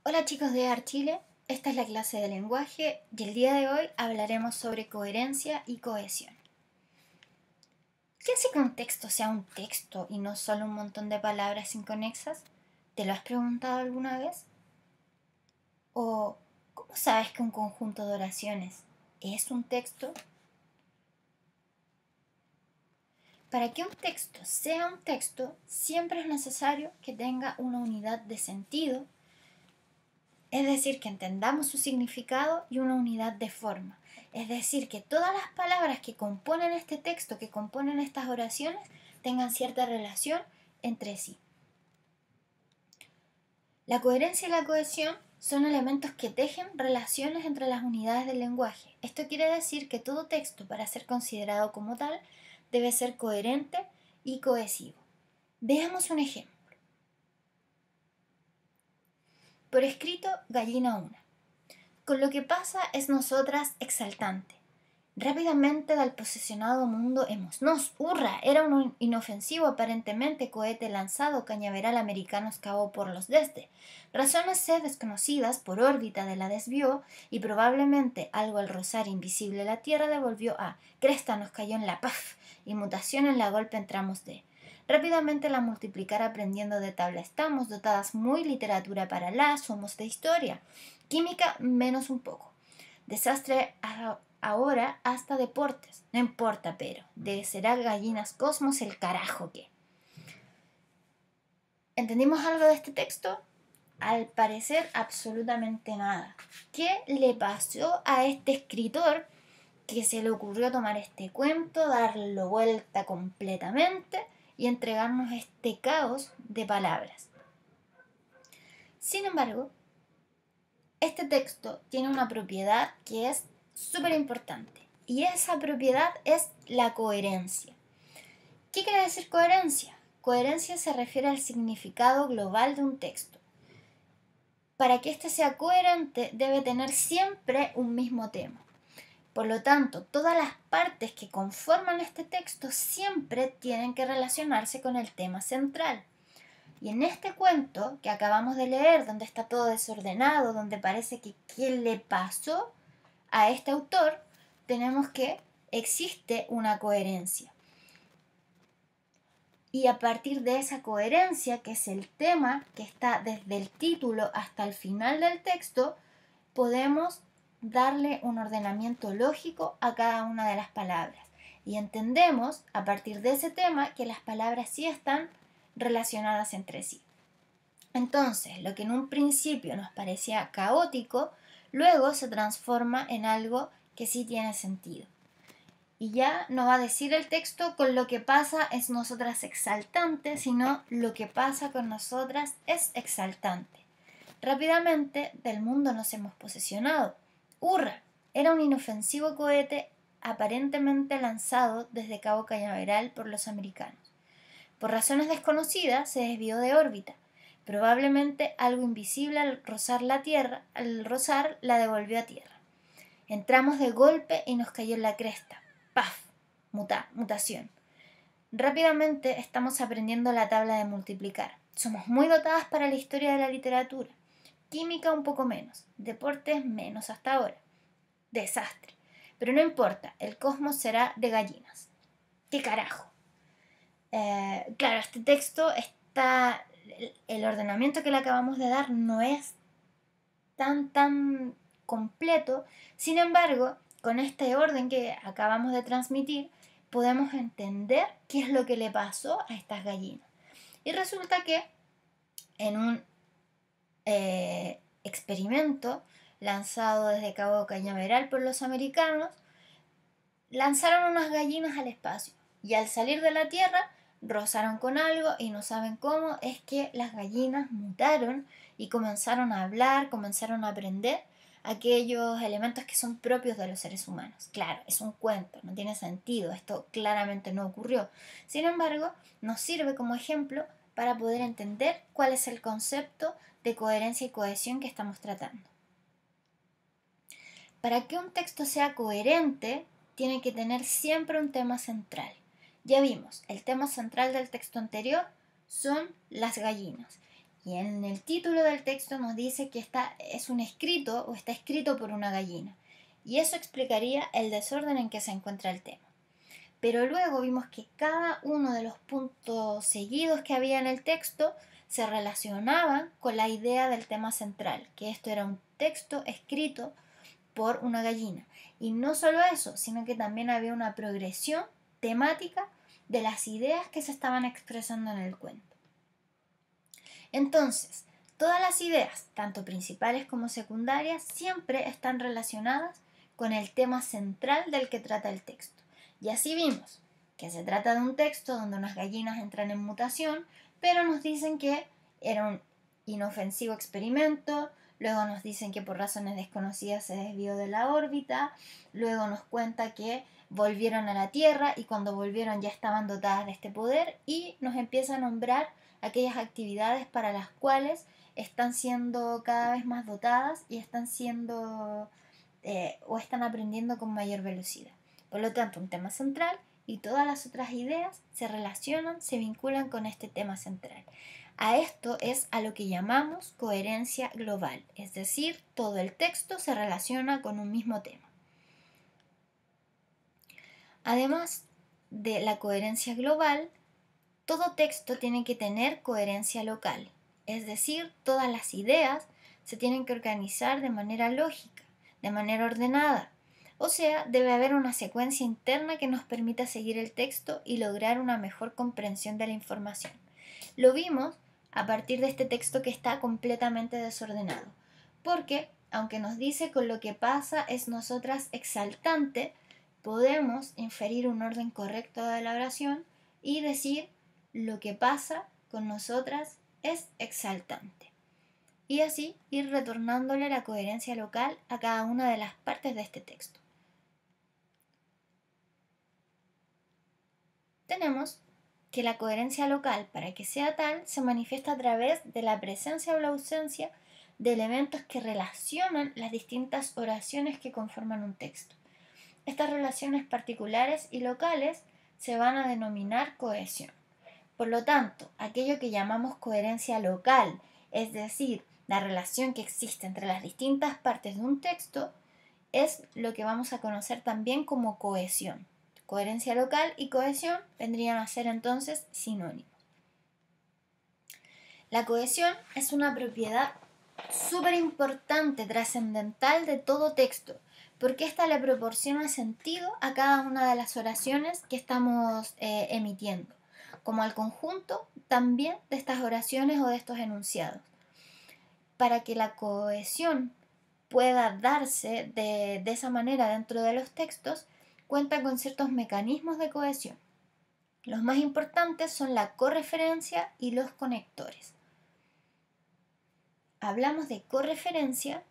Hola chicos de ArtChile, esta es la clase de lenguaje y el día de hoy hablaremos sobre coherencia y cohesión. ¿Qué hace que un texto sea un texto y no solo un montón de palabras inconexas? ¿Te lo has preguntado alguna vez? ¿O cómo sabes que un conjunto de oraciones es un texto? Para que un texto sea un texto, siempre es necesario que tenga una unidad de sentido, es decir, que entendamos su significado, y una unidad de forma. Es decir, que todas las palabras que componen este texto, que componen estas oraciones, tengan cierta relación entre sí. La coherencia y la cohesión son elementos que tejen relaciones entre las unidades del lenguaje. Esto quiere decir que todo texto, para ser considerado como tal, debe ser coherente y cohesivo. Veamos un ejemplo. Por escrito, gallina una. Con lo que pasa es nosotras exaltante. Rápidamente del posesionado mundo hemos nos, hurra, era un inofensivo aparentemente cohete lanzado cañaveral americano excavó por los desde. Razones C desconocidas por órbita de la desvió y probablemente algo al rozar invisible la tierra devolvió a cresta nos cayó en la paf y mutación en la golpe entramos de. Rápidamente la multiplicar aprendiendo de tabla estamos dotadas muy literatura para la somos de historia. Química menos un poco. Desastre ahora hasta deportes. No importa, pero de será gallinas cosmos el carajo que. ¿Entendimos algo de este texto? Al parecer absolutamente nada. ¿Qué le pasó a este escritor que se le ocurrió tomar este cuento, darlo vuelta completamente y entregarnos este caos de palabras? Sin embargo, este texto tiene una propiedad que es súper importante y esa propiedad es la coherencia. ¿Qué quiere decir coherencia? Coherencia se refiere al significado global de un texto. Para que éste sea coherente debe tener siempre un mismo tema. Por lo tanto, todas las partes que conforman este texto siempre tienen que relacionarse con el tema central. Y en este cuento que acabamos de leer, donde está todo desordenado, donde parece que qué le pasó a este autor, tenemos que existe una coherencia. Y a partir de esa coherencia, que es el tema que está desde el título hasta el final del texto, podemos darle un ordenamiento lógico a cada una de las palabras. Y entendemos a partir de ese tema que las palabras sí están relacionadas entre sí. Entonces, lo que en un principio nos parecía caótico, luego se transforma en algo que sí tiene sentido. Y ya no va a decir el texto con lo que pasa es nosotras exaltante, sino lo que pasa con nosotras es exaltante. Rápidamente del mundo nos hemos posesionado. ¡Hurra! Era un inofensivo cohete aparentemente lanzado desde Cabo Cañaveral por los americanos. Por razones desconocidas se desvió de órbita. Probablemente algo invisible al rozar la tierra, al rozar la devolvió a tierra. Entramos de golpe y nos cayó en la cresta. ¡Paf! Mutación. Rápidamente estamos aprendiendo la tabla de multiplicar. Somos muy dotadas para la historia de la literatura. Química un poco menos. Deportes menos hasta ahora. Desastre. Pero no importa, el cosmos será de gallinas. ¿Qué carajo? Claro, este texto está. El ordenamiento que le acabamos de dar no es tan completo. Sin embargo, con este orden que acabamos de transmitir, podemos entender qué es lo que le pasó a estas gallinas. Y resulta que en un experimento lanzado desde Cabo Cañaveral por los americanos, lanzaron unas gallinas al espacio y al salir de la Tierra rozaron con algo y no saben cómo, es que las gallinas mutaron y comenzaron a hablar, comenzaron a aprender aquellos elementos que son propios de los seres humanos. Claro, es un cuento, no tiene sentido, esto claramente no ocurrió. Sin embargo, nos sirve como ejemplo para poder entender cuál es el concepto de coherencia y cohesión que estamos tratando. Para que un texto sea coherente, tiene que tener siempre un tema central. Ya vimos, el tema central del texto anterior son las gallinas. Y en el título del texto nos dice que es un escrito o está escrito por una gallina. Y eso explicaría el desorden en que se encuentra el tema. Pero luego vimos que cada uno de los puntos seguidos que había en el texto se relacionaban con la idea del tema central, que esto era un texto escrito por una gallina. Y no solo eso, sino que también había una progresión temática de las ideas que se estaban expresando en el cuento. Entonces, todas las ideas, tanto principales como secundarias, siempre están relacionadas con el tema central del que trata el texto. Y así vimos que se trata de un texto donde unas gallinas entran en mutación, pero nos dicen que era un inofensivo experimento, luego nos dicen que por razones desconocidas se desvió de la órbita, luego nos cuenta que volvieron a la Tierra y cuando volvieron ya estaban dotadas de este poder y nos empieza a nombrar aquellas actividades para las cuales están siendo cada vez más dotadas y están siendo o están aprendiendo con mayor velocidad. Por lo tanto, un tema central y todas las otras ideas se relacionan, se vinculan con este tema central. A esto es a lo que llamamos coherencia global, es decir, todo el texto se relaciona con un mismo tema. Además de la coherencia global, todo texto tiene que tener coherencia local, es decir, todas las ideas se tienen que organizar de manera lógica, de manera ordenada. O sea, debe haber una secuencia interna que nos permita seguir el texto y lograr una mejor comprensión de la información. Lo vimos a partir de este texto que está completamente desordenado, porque aunque nos dice con lo que pasa es nosotras exaltante, podemos inferir un orden correcto de la oración y decir lo que pasa con nosotras es exaltante. Y así ir retornándole la coherencia local a cada una de las partes de este texto. Tenemos que la coherencia local, para que sea tal, se manifiesta a través de la presencia o la ausencia de elementos que relacionan las distintas oraciones que conforman un texto. Estas relaciones particulares y locales se van a denominar cohesión. Por lo tanto, aquello que llamamos coherencia local, es decir, la relación que existe entre las distintas partes de un texto, es lo que vamos a conocer también como cohesión. Coherencia local y cohesión vendrían a ser entonces sinónimos. La cohesión es una propiedad súper importante, trascendental de todo texto, porque ésta le proporciona sentido a cada una de las oraciones que estamos emitiendo, como al conjunto también de estas oraciones o de estos enunciados. Para que la cohesión pueda darse de esa manera dentro de los textos, cuenta con ciertos mecanismos de cohesión. Los más importantes son la correferencia y los conectores. Hablamos de correferencia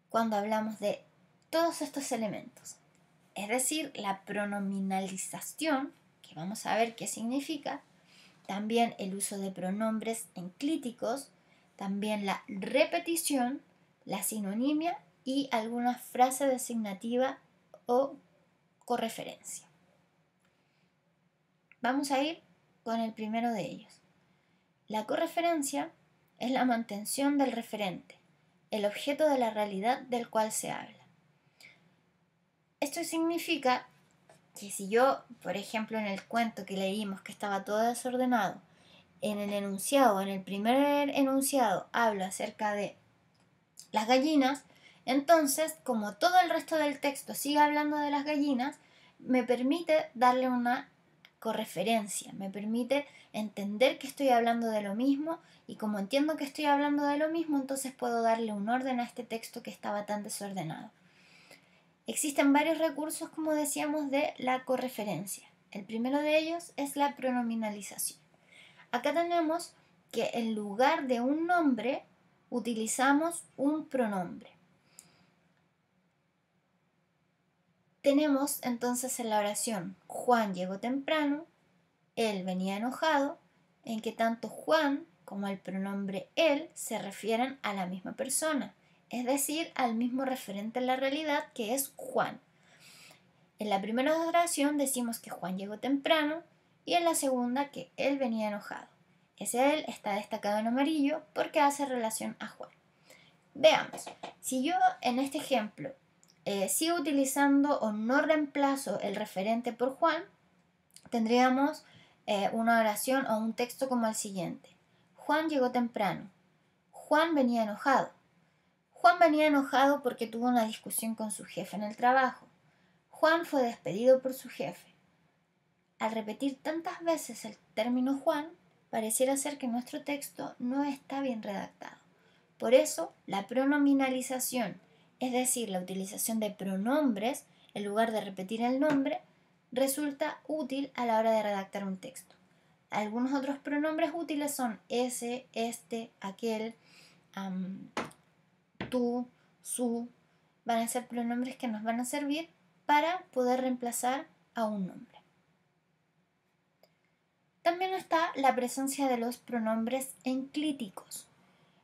cuando hablamos de todos estos elementos, es decir, la pronominalización, que vamos a ver qué significa, también el uso de pronombres enclíticos, también la repetición, la sinonimia y alguna frase designativa o correferencia. Vamos a ir con el primero de ellos. La correferencia es la mantención del referente, el objeto de la realidad del cual se habla. Esto significa que si yo, por ejemplo, en el cuento que leímos que estaba todo desordenado, en el enunciado, en el primer enunciado, hablo acerca de las gallinas, entonces, como todo el resto del texto sigue hablando de las gallinas, me permite darle una correferencia, me permite entender que estoy hablando de lo mismo y como entiendo que estoy hablando de lo mismo, entonces puedo darle un orden a este texto que estaba tan desordenado. Existen varios recursos, como decíamos, de la correferencia. El primero de ellos es la pronominalización. Acá tenemos que en lugar de un nombre utilizamos un pronombre. Tenemos entonces en la oración Juan llegó temprano, él venía enojado, en que tanto Juan como el pronombre él se refieren a la misma persona, es decir, al mismo referente en la realidad que es Juan. En la primera oración decimos que Juan llegó temprano y en la segunda que él venía enojado. Ese él está destacado en amarillo porque hace relación a Juan. Veamos, si yo en este ejemplo sigo utilizando o no reemplazo el referente por Juan, tendríamos una oración o un texto como el siguiente. Juan llegó temprano. Juan venía enojado. Juan venía enojado porque tuvo una discusión con su jefe en el trabajo. Juan fue despedido por su jefe. Al repetir tantas veces el término Juan, pareciera ser que nuestro texto no está bien redactado. Por eso, la pronominalización, es decir, la utilización de pronombres en lugar de repetir el nombre, resulta útil a la hora de redactar un texto. Algunos otros pronombres útiles son ese, este, aquel, tú, su. Van a ser pronombres que nos van a servir para poder reemplazar a un nombre. También está la presencia de los pronombres enclíticos.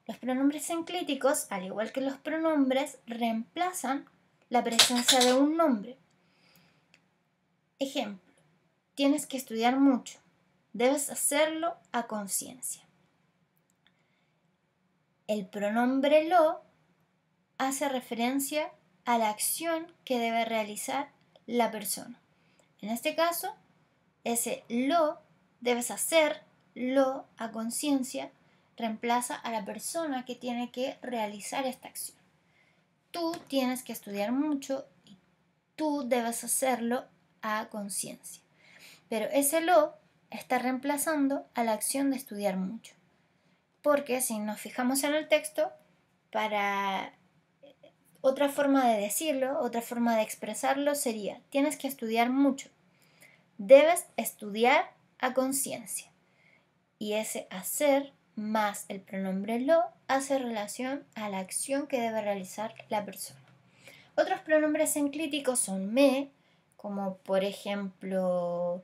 Los pronombres enclíticos, al igual que los pronombres, reemplazan la presencia de un nombre. Ejemplo, tienes que estudiar mucho. Debes hacerlo a conciencia. El pronombre lo hace referencia a la acción que debe realizar la persona. En este caso, ese lo, debes hacerlo a conciencia, reemplaza a la persona que tiene que realizar esta acción. Tú tienes que estudiar mucho y tú debes hacerlo a conciencia. Pero ese lo está reemplazando a la acción de estudiar mucho. Porque si nos fijamos en el texto, para otra forma de decirlo, otra forma de expresarlo sería, tienes que estudiar mucho. Debes estudiar a conciencia. Y ese hacer más el pronombre lo hace relación a la acción que debe realizar la persona. Otros pronombres enclíticos son me, como por ejemplo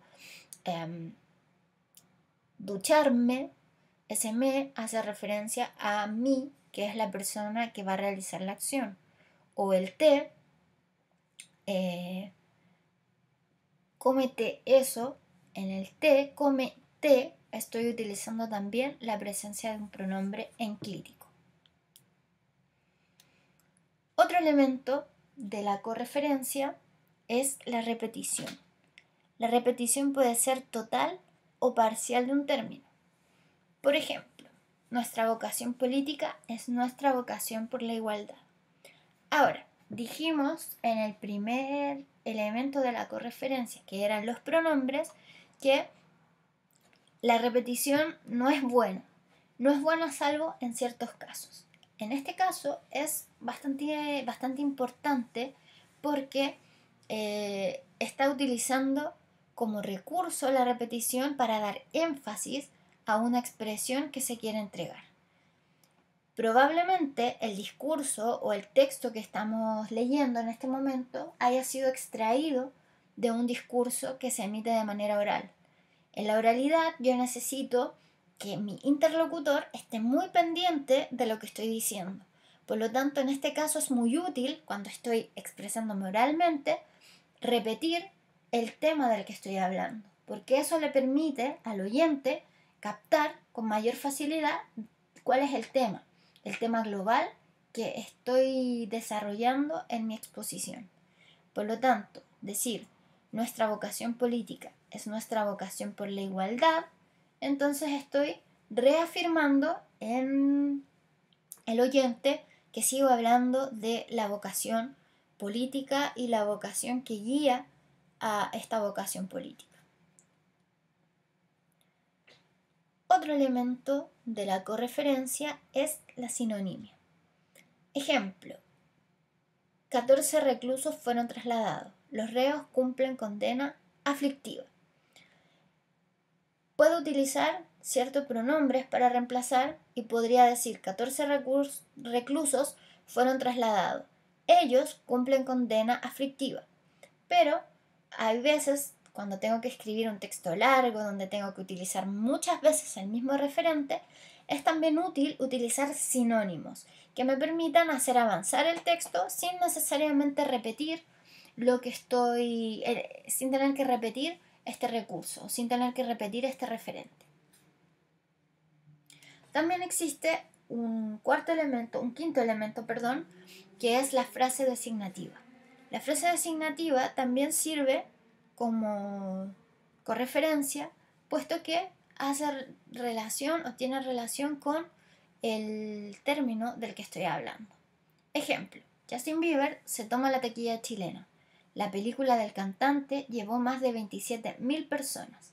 ducharme. Ese me hace referencia a mí, que es la persona que va a realizar la acción. O el te, cómete eso. En el te, come te, estoy utilizando también la presencia de un pronombre enclítico. Otro elemento de la correferencia es la repetición. La repetición puede ser total o parcial de un término. Por ejemplo, nuestra vocación política es nuestra vocación por la igualdad. Ahora, dijimos en el primer elemento de la correferencia, que eran los pronombres, que la repetición no es buena. No es buena salvo en ciertos casos. En este caso es bastante importante porque está utilizando como recurso la repetición para dar énfasis a una expresión que se quiere entregar. Probablemente el discurso o el texto que estamos leyendo en este momento haya sido extraído de un discurso que se emite de manera oral. En la oralidad yo necesito que mi interlocutor esté muy pendiente de lo que estoy diciendo. Por lo tanto, en este caso es muy útil, cuando estoy expresándome oralmente, repetir el tema del que estoy hablando, porque eso le permite al oyente captar con mayor facilidad cuál es el tema global que estoy desarrollando en mi exposición. Por lo tanto, decir nuestra vocación política es nuestra vocación por la igualdad, entonces estoy reafirmando en el oyente que sigo hablando de la vocación política y la vocación que guía a esta vocación política. Otro elemento de la correferencia es la sinonimia. Ejemplo, 14 reclusos fueron trasladados. Los reos cumplen condena aflictiva. Puedo utilizar ciertos pronombres para reemplazar y podría decir 14 reclusos fueron trasladados. Ellos cumplen condena aflictiva. Pero hay veces cuando tengo que escribir un texto largo, donde tengo que utilizar muchas veces el mismo referente, es también útil utilizar sinónimos que me permitan hacer avanzar el texto sin necesariamente repetir sin tener que repetir este recurso, sin tener que repetir este referente. También existe un quinto elemento, que es la frase designativa. La frase designativa también sirve como correferencia, puesto que hace relación o tiene relación con el término del que estoy hablando. Ejemplo, Justin Bieber se toma la taquilla chilena. La película del cantante llevó más de 27.000 personas.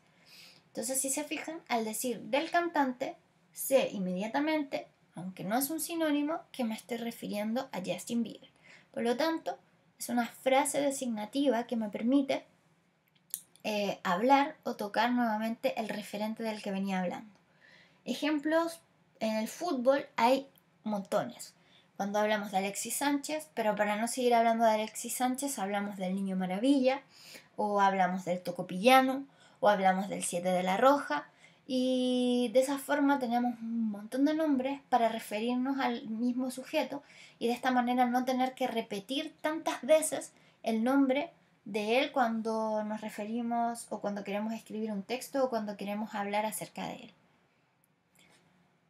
Entonces, si se fijan, al decir del cantante, sé inmediatamente, aunque no es un sinónimo, que me estoy refiriendo a Justin Bieber. Por lo tanto, es una frase designativa que me permite hablar o tocar nuevamente el referente del que venía hablando. Ejemplos en el fútbol hay montones. Cuando hablamos de Alexis Sánchez, pero para no seguir hablando de Alexis Sánchez, hablamos del Niño Maravilla, o hablamos del Tocopillano, o hablamos del 7 de la Roja, y de esa forma tenemos un montón de nombres para referirnos al mismo sujeto y de esta manera no tener que repetir tantas veces el nombre de él cuando nos referimos o cuando queremos escribir un texto o cuando queremos hablar acerca de él.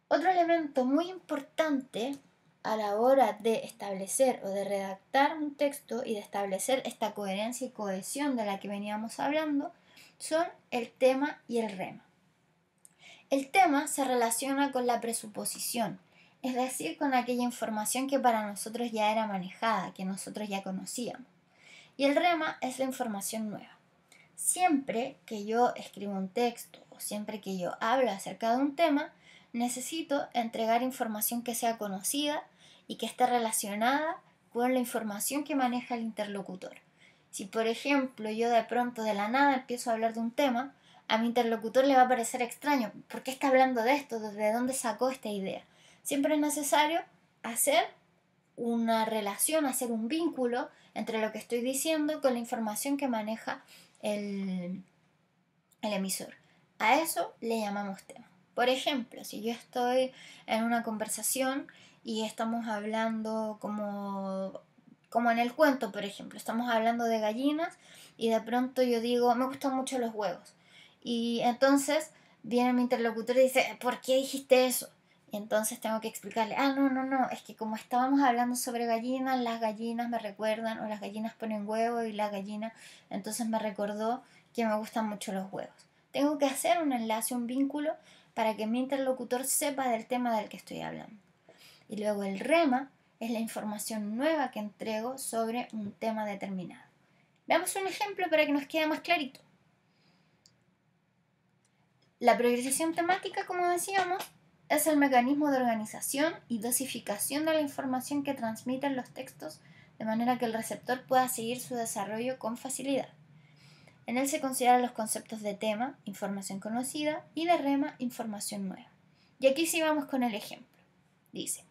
Otro elemento muy importante a la hora de establecer o de redactar un texto y de establecer esta coherencia y cohesión de la que veníamos hablando son el tema y el rema. El tema se relaciona con la presuposición, es decir, con aquella información que para nosotros ya era manejada, que nosotros ya conocíamos. Y el rema es la información nueva. Siempre que yo escribo un texto o siempre que yo hablo acerca de un tema, necesito entregar información que sea conocida y que esté relacionada con la información que maneja el interlocutor. Si, por ejemplo, yo de pronto de la nada empiezo a hablar de un tema, a mi interlocutor le va a parecer extraño. ¿Por qué está hablando de esto? ¿De dónde sacó esta idea? Siempre es necesario hacer una relación, hacer un vínculo entre lo que estoy diciendo con la información que maneja el emisor. A eso le llamamos tema. Por ejemplo, si yo estoy en una conversación y estamos hablando como en el cuento, por ejemplo, estamos hablando de gallinas y de pronto yo digo, me gustan mucho los huevos. Y entonces viene mi interlocutor y dice, ¿por qué dijiste eso? Y entonces tengo que explicarle, no, es que como estábamos hablando sobre gallinas, las gallinas me recuerdan, o las gallinas ponen huevo y la gallina, entonces me recordó que me gustan mucho los huevos. Tengo que hacer un enlace, un vínculo, para que mi interlocutor sepa del tema del que estoy hablando. Y luego el rema es la información nueva que entrego sobre un tema determinado. Veamos un ejemplo para que nos quede más clarito. La priorización temática, como decíamos, es el mecanismo de organización y dosificación de la información que transmiten los textos de manera que el receptor pueda seguir su desarrollo con facilidad. En él se consideran los conceptos de tema, información conocida, y de rema, información nueva. Y aquí sí vamos con el ejemplo. Dice,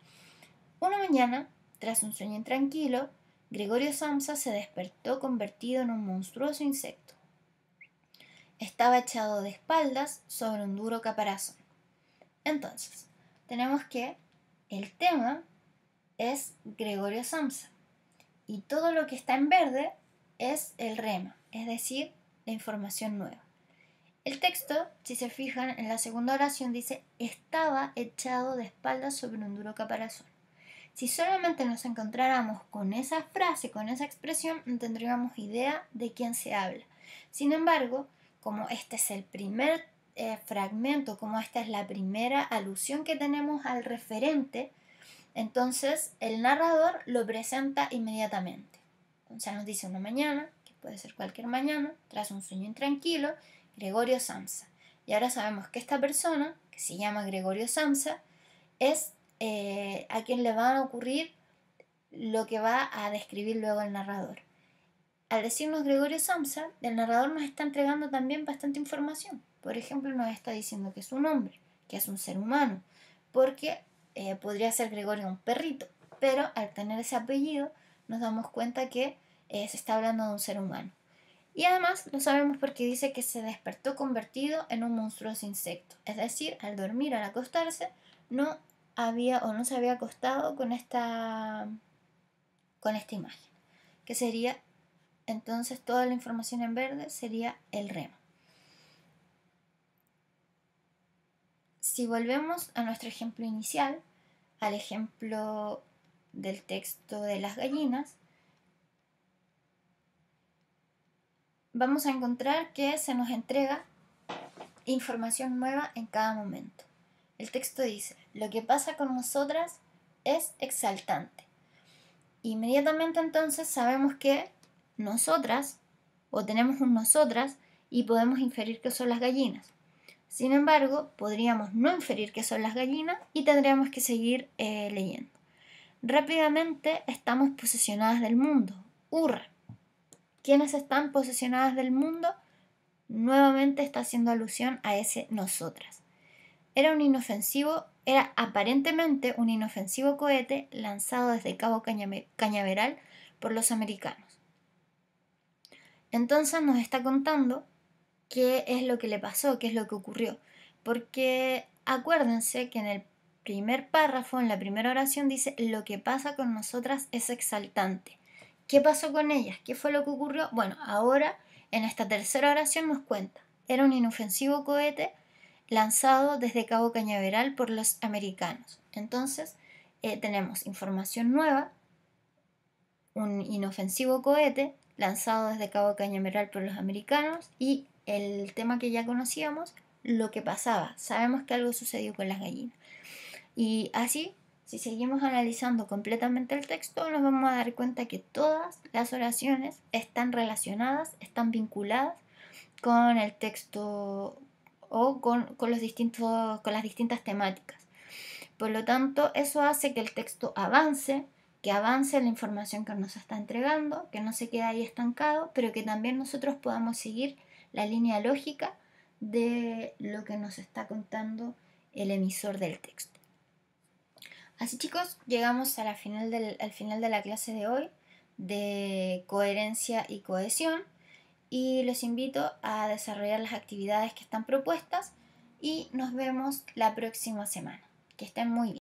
una mañana, tras un sueño intranquilo, Gregorio Samsa se despertó convertido en un monstruoso insecto. Estaba echado de espaldas sobre un duro caparazón. Entonces, tenemos que el tema es Gregorio Samsa y todo lo que está en verde es el rema, es decir, la información nueva. El texto, si se fijan, en la segunda oración dice estaba echado de espaldas sobre un duro caparazón. Si solamente nos encontráramos con esa frase, con esa expresión, no tendríamos idea de quién se habla. Sin embargo, como este es el primer fragmento, como esta es la primera alusión que tenemos al referente, entonces el narrador lo presenta inmediatamente. Entonces nos dice una mañana, que puede ser cualquier mañana, tras un sueño intranquilo, Gregorio Samsa. Y ahora sabemos que esta persona, que se llama Gregorio Samsa, es a quien le va a ocurrir lo que va a describir luego el narrador. Al decirnos Gregorio Samsa, el narrador nos está entregando también bastante información. Por ejemplo, nos está diciendo que es un hombre, que es un ser humano, porque podría ser Gregorio un perrito, pero al tener ese apellido nos damos cuenta que se está hablando de un ser humano. Y además lo sabemos porque dice que se despertó convertido en un monstruoso insecto, es decir, al dormir, al acostarse, no se había acostado con esta imagen, que sería entonces toda la información en verde sería el rema. si volvemos a nuestro ejemplo inicial, al ejemplo del texto de las gallinas, vamos a encontrar que se nos entrega información nueva en cada momento. El texto dice: lo que pasa con nosotras es exaltante. Inmediatamente entonces sabemos que nosotras, o tenemos un nosotras, y podemos inferir que son las gallinas. Sin embargo, podríamos no inferir que son las gallinas y tendríamos que seguir leyendo. Rápidamente estamos posesionadas del mundo. ¡Hurra! ¿Quiénes están posesionadas del mundo? Nuevamente está haciendo alusión a ese nosotras. Era aparentemente un inofensivo cohete lanzado desde Cabo Cañaveral por los americanos. Entonces nos está contando qué es lo que le pasó, qué es lo que ocurrió. Porque acuérdense que en el primer párrafo, en la primera oración, dice: lo que pasa con nosotras es exaltante. ¿Qué pasó con ellas? ¿Qué fue lo que ocurrió? Bueno, ahora en esta tercera oración nos cuenta: era un inofensivo cohete lanzado desde Cabo Cañaveral por los americanos. Entonces tenemos información nueva, un inofensivo cohete lanzado desde Cabo Cañaveral por los americanos, y el tema que ya conocíamos, lo que pasaba. Sabemos que algo sucedió con las gallinas. Y así, si seguimos analizando completamente el texto, nos vamos a dar cuenta que todas las oraciones están relacionadas, están vinculadas con el texto o con las distintas temáticas. Por lo tanto, eso hace que el texto avance, que avance la información que nos está entregando, que no se quede ahí estancado, pero que también nosotros podamos seguir la línea lógica de lo que nos está contando el emisor del texto. Así, chicos, llegamos al final de la clase de hoy de coherencia y cohesión, y los invito a desarrollar las actividades que están propuestas y nos vemos la próxima semana. Que estén muy bien.